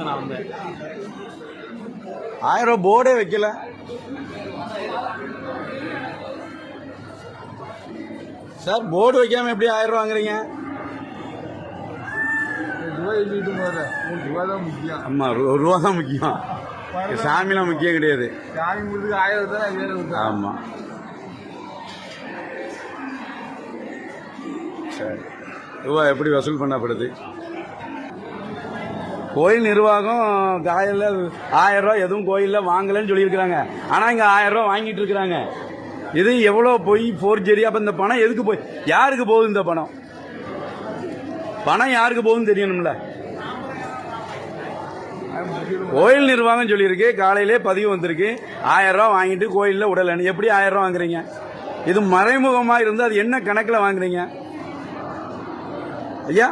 நான் வந்தேன். 1000 ரூபா போர்டே வைக்கல. சார் போர்டு வைக்காம எப்படி 1000 ரூபா வாங்குறீங்க? முக்கியம். ஆமா, ரூபா தான் முக்கியம். சாமிலாம் முக்கியம் கிடையாது. சாமி முடிஞ்சு 1000 தான். ஆமா சரி, ரூபா எப்படி வசூல் பண்ணப்படுது? கோயில் நிர்வாகம் காயில் 1000 ரூபா எதுவும் கோயிலில் வாங்கலன்னு சொல்லியிருக்கிறாங்க. ஆனால் இங்கே 1000 ரூபா வாங்கிட்டு இருக்கிறாங்க. இது எவ்வளோ போய் ஃபோர்ஜரி? அப்போ இந்த பணம் எதுக்கு போய் யாருக்கு போகுது? இந்த பணம் யாருக்கு போகுதுன்னு தெரியணும்ல. கோயில் நிர்வாகம் சொல்லியிருக்கு, காலையிலே பதிவு வந்திருக்கு 1000 ரூபா வாங்கிட்டு கோயிலில் உடலை. எப்படி 1000 ரூபா வாங்குறீங்க? இது மறைமுகமாக இருந்து அது என்ன கணக்கில் வாங்குறீங்க ஐயா?